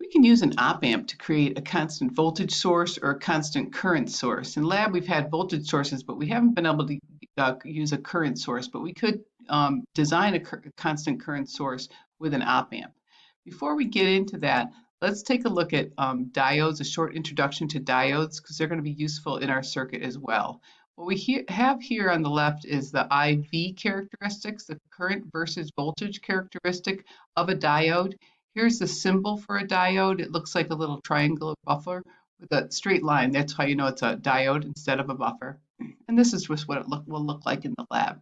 We can use an op amp to create a constant voltage source or a constant current source. In lab, we've had voltage sources, but we haven't been able to use a current source, but we could design a constant current source with an op amp. Before we get into that, let's take a look at diodes, a short introduction to diodes, because they're going to be useful in our circuit as well. What we have here on the left is the IV characteristics, the current versus voltage characteristic of a diode. Here's the symbol for a diode. It looks like a little triangular buffer with a straight line. That's how you know it's a diode instead of a buffer. And this is just what it will look like in the lab.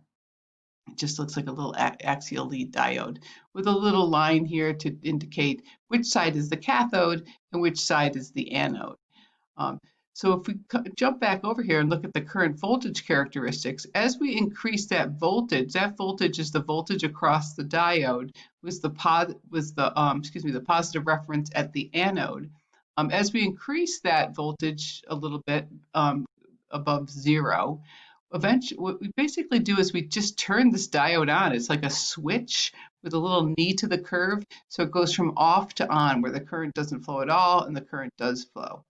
It just looks like a little axial lead diode with a little line here to indicate which side is the cathode and which side is the anode. So if we jump back over here and look at the current voltage characteristics, as we increase that voltage is the voltage across the diode with the positive reference at the anode. As we increase that voltage a little bit above zero, eventually what we basically do is we just turn this diode on. It's like a switch with a little knee to the curve, so it goes from off to on, where the current doesn't flow at all and the current does flow.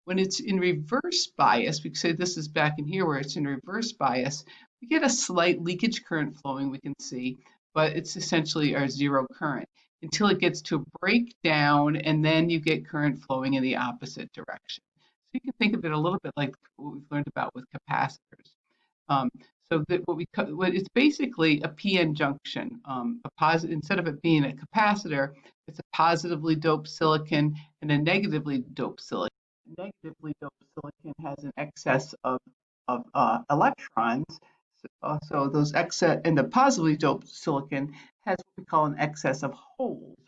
When it's in reverse bias, we say this is back in here where it's in reverse bias, we get a slight leakage current flowing, we can see, but it's essentially our zero current until it gets to a breakdown, and then you get current flowing in the opposite direction. So you can think of it a little bit like what we've learned about with capacitors. So that it's basically a p-n junction. Instead of it being a capacitor, it's a positively doped silicon and a negatively doped silicon. Negatively doped silicon has an excess of electrons. So those excess, and the positively doped silicon has what we call an excess of holes.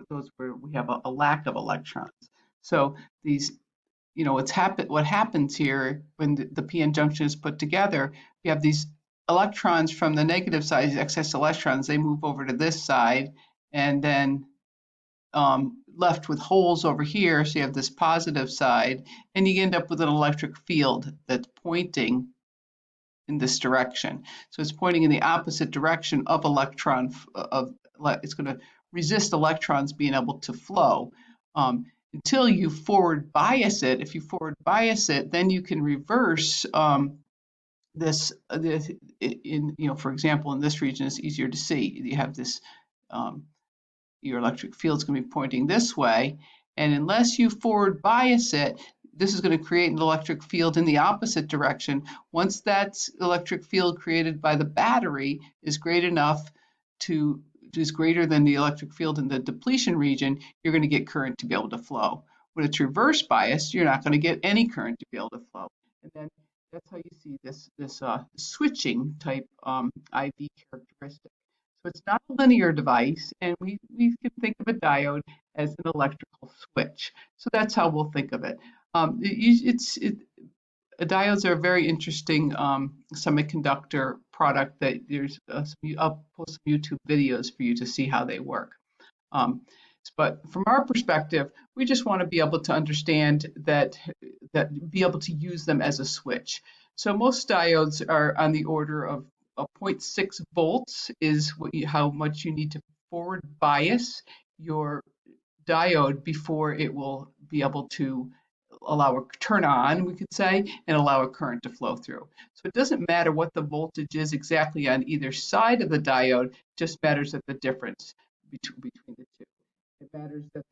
Those where we have a lack of electrons. So these, what happens here when the p-n junction is put together, you have these electrons from the negative side, these excess electrons, they move over to this side, and then left with holes over here, so you have this positive side, and you end up with an electric field that's pointing in this direction. So it's pointing in the opposite direction of it's going to resist electrons being able to flow until you forward bias it. If you forward bias it, then you can reverse this. For example, in this region, it's easier to see. You have this. Your electric field is going to be pointing this way, and unless you forward bias it, this is going to create an electric field in the opposite direction. Once that electric field created by the battery is greater than the electric field in the depletion region, you're going to get current to be able to flow. When it's reverse biased, you're not going to get any current to be able to flow. And then that's how you see this switching type IV characteristic. So it's not a linear device, and we can think of a diode as an electrical switch. So that's how we'll think of it. Diodes are a very interesting semiconductor product that I'll post some YouTube videos for you to see how they work. But from our perspective, we just want to be able to understand that be able to use them as a switch. So most diodes are on the order of 0.6 volts is how much you need to forward bias your diode before it will be able to turn on, we could say, and allow a current to flow through. So it doesn't matter what the voltage is exactly on either side of the diode, it just matters that the difference between the two. It matters that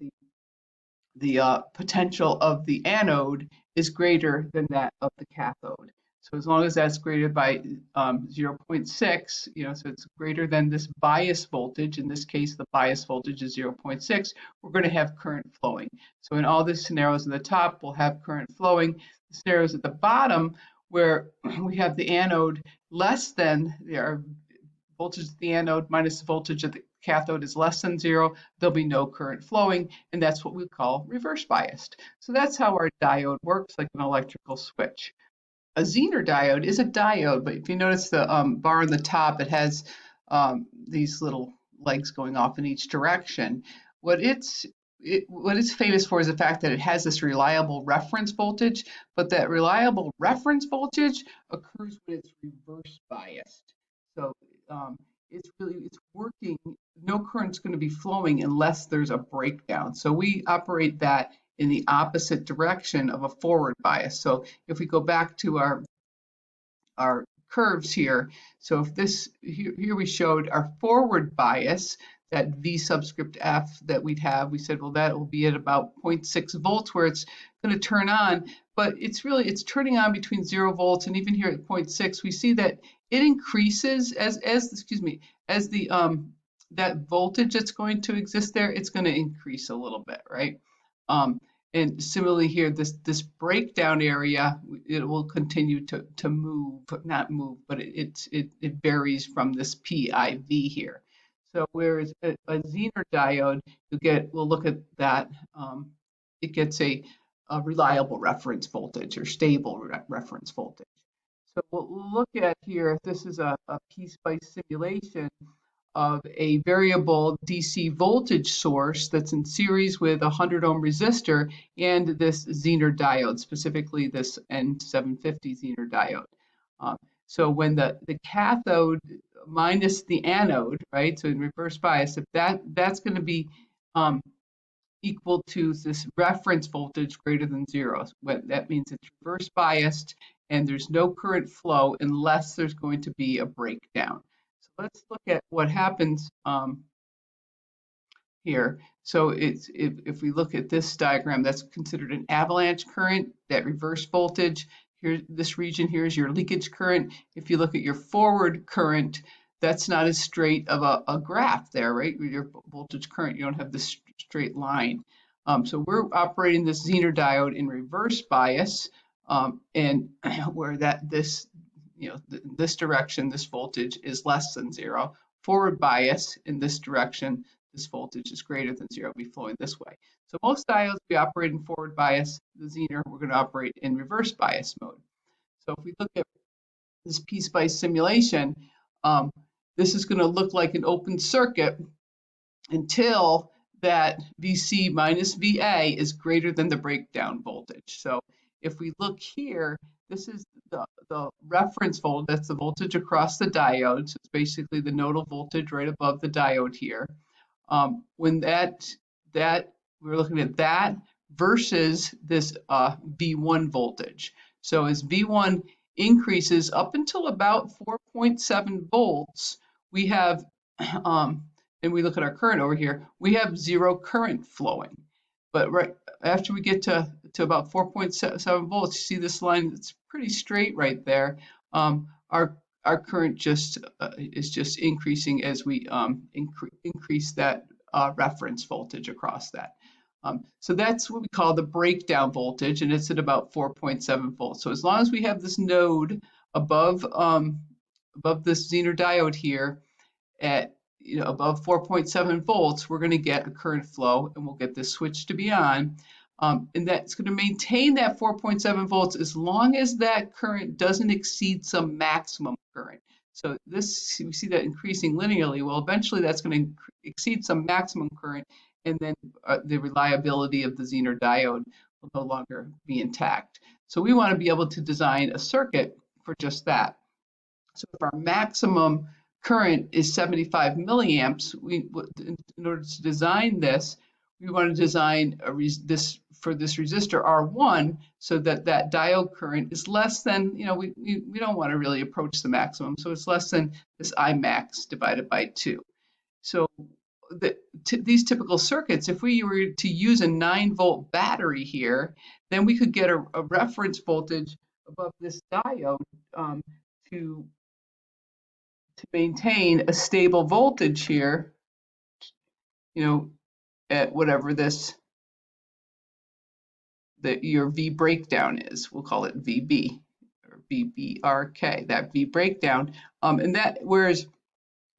the potential of the anode is greater than that of the cathode. So as long as that's greater by 0.6, so it's greater than this bias voltage. In this case, the bias voltage is 0.6. We're going to have current flowing. So in all the scenarios at the top, we'll have current flowing. The scenarios at the bottom, where we have the anode less than our voltage at the anode minus the voltage at the cathode is less than zero, there'll be no current flowing, and that's what we call reverse biased. So that's how our diode works, like an electrical switch. A Zenor diode is a diode, but if you notice the bar on the top, it has these little legs going off in each direction. What it's famous for is the fact that it has this reliable reference voltage, but that reliable reference voltage occurs when it's reverse biased. So it's working. No current's going to be flowing unless there's a breakdown. So we operate that in the opposite direction of a forward bias. So if we go back to our curves here. So if this here we showed our forward bias, that V subscript F that we'd have, we said, well, that will be at about 0.6 volts where it's going to turn on, but it's turning on between 0 volts, and even here at zero point 0.6, we see that it increases as excuse me, as the that voltage that's going to exist there, it's going to increase a little bit, right? Um, and similarly here, this breakdown area, it will continue to move, not move, but it varies from this PIV here. So whereas a Zener diode, we'll look at that, it gets a reliable reference voltage or stable reference voltage. So what we'll look at here, this is a PSpice simulation of a variable DC voltage source that's in series with a 100 ohm resistor and this Zener diode, specifically this N750 Zener diode. So when the cathode minus the anode, right? So in reverse bias, if that's going to be equal to this reference voltage greater than 0. That means it's reverse biased and there's no current flow unless there's going to be a breakdown. So let's look at what happens here. So if we look at this diagram, that's considered an avalanche current, that reverse voltage. Here, this region here is your leakage current. If you look at your forward current, that's not as straight of a graph there, right? With your voltage current, you don't have this straight line. So we're operating this Zener diode in reverse bias, and where this direction, this voltage is less than 0. Forward bias in this direction, this voltage is greater than 0, be flowing this way. So most diodes we operate in forward bias. The Zener, we're going to operate in reverse bias mode. So if we look at this PSpice simulation, this is going to look like an open circuit until that VC minus VA is greater than the breakdown voltage. So if we look here, this is the reference voltage, that's the voltage across the diode. So it's basically the nodal voltage right above the diode here. When we're looking at that versus this V1 voltage. So as V1 increases up until about 4.7 volts, we have, and we look at our current over here, we have 0 current flowing. But right after we get to about 4.7 volts, you see this line, it's pretty straight right there. Our current is just increasing as we increase that reference voltage across that. So that's what we call the breakdown voltage, and it's at about 4.7 volts. So as long as we have this node above this Zener diode here at above 4.7 volts, we're going to get a current flow, and we'll get this switch to be on. And that's going to maintain that 4.7 volts as long as that current doesn't exceed some maximum current. So we see that increasing linearly. Well, eventually that's going to exceed some maximum current, and then the reliability of the Zener diode will no longer be intact. So we want to be able to design a circuit for just that. So if our maximum current is 75 milliamps, in order to design this, we want to design this for this resistor R1 so that that diode current is less than, we don't want to really approach the maximum, so it's less than this I max divided by 2. So these typical circuits, if we were to use a 9-volt battery here, then we could get a reference voltage above this diode to maintain a stable voltage here, at whatever your V breakdown is. We'll call it VB or VBRK, that V breakdown. And that, whereas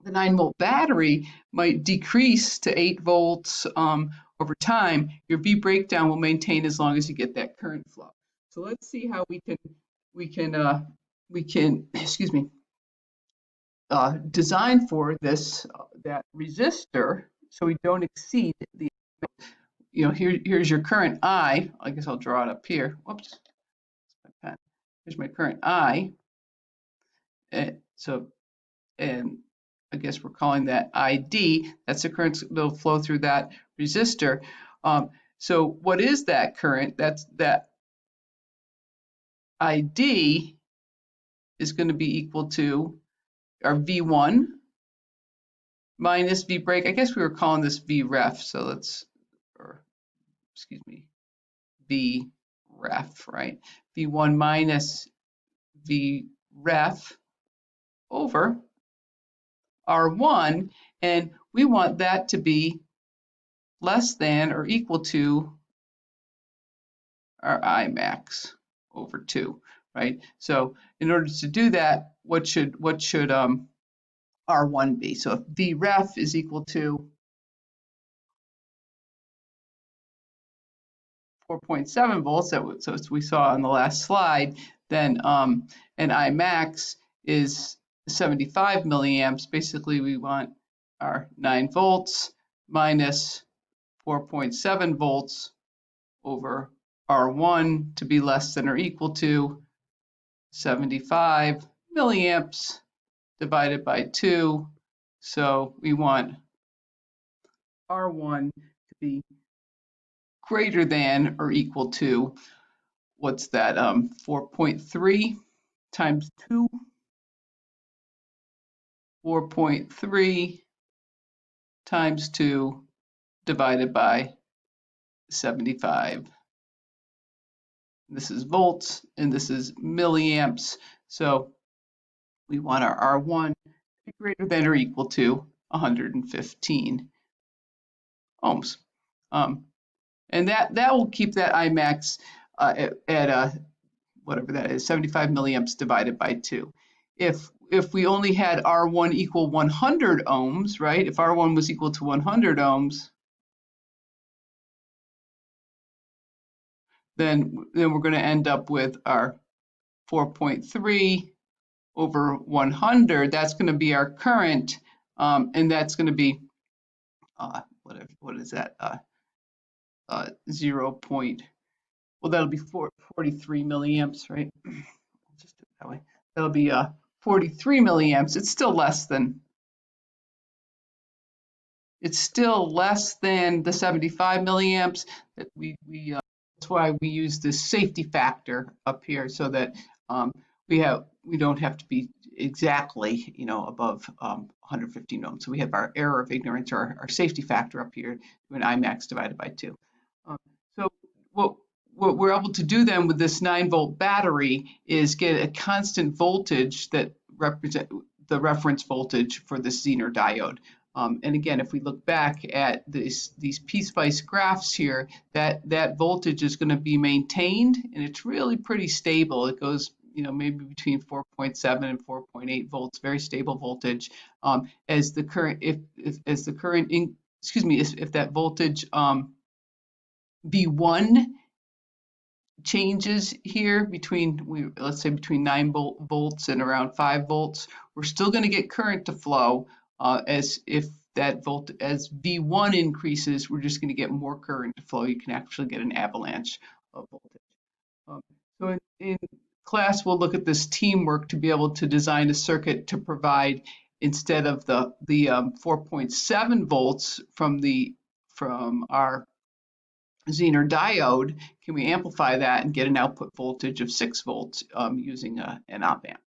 the 9-volt battery might decrease to 8 volts over time, your V breakdown will maintain as long as you get that current flow. So let's see how we can excuse me, design for that resistor so we don't exceed the, here's your current I. I guess I'll draw it up here. Whoops, my pen. Here's my current I. And I guess we're calling that ID. That's the current that'll flow through that resistor. So what is that current? That's that ID is going to be equal to our V1 minus V break. I guess we were calling this V ref. So let's, or excuse me, V ref, right? V1 minus V ref over R1, and we want that to be less than or equal to our I max over 2, right? So in order to do that, what should R1 be? So if V ref is equal to 4.7 volts, so as we saw on the last slide, then and I max is 75 milliamps. Basically, we want our 9 volts minus 4.7 volts over R1 to be less than or equal to 75 milliamps divided by 2. So we want R1 to be greater than or equal to, what's that, 4.3 times 2, 4.3 times 2 divided by 75. This is volts and this is milliamps. So we want our R1 to be greater than or equal to 115 ohms. And that will keep that I max at whatever that is, 75 milliamps divided by 2. If we only had R1 equal 100 ohms, right? If R1 was equal to 100 ohms, then we're going to end up with our 4.3 over 100. That's going to be our current, and that's going to be what is that? 0. Well, that'll be 43 milliamps, right? Just do it that way. That'll be 43 milliamps. It's still less than the 75 milliamps that we that's why we use this safety factor up here, so that we don't have to be exactly above 115 ohms. So we have our error of ignorance, or our safety factor up here, when I max divided by 2. So what we're able to do then with this 9-volt battery is get a constant voltage that represent the reference voltage for the Zenor diode. And again, if we look back at these PSpice graphs here, that voltage is going to be maintained, and it's really pretty stable. It goes, maybe between 4.7 and 4.8 volts, very stable voltage. As the current, if that voltage V1 changes here between, let's say between 9 volts and around 5 volts, we're still going to get current to flow. As V1 increases, we're just going to get more current to flow. You can actually get an avalanche of voltage. So in class, we'll look at this teamwork to be able to design a circuit to provide, instead of the 4.7 volts from our Zenor diode, can we amplify that and get an output voltage of 6 volts using an op amp?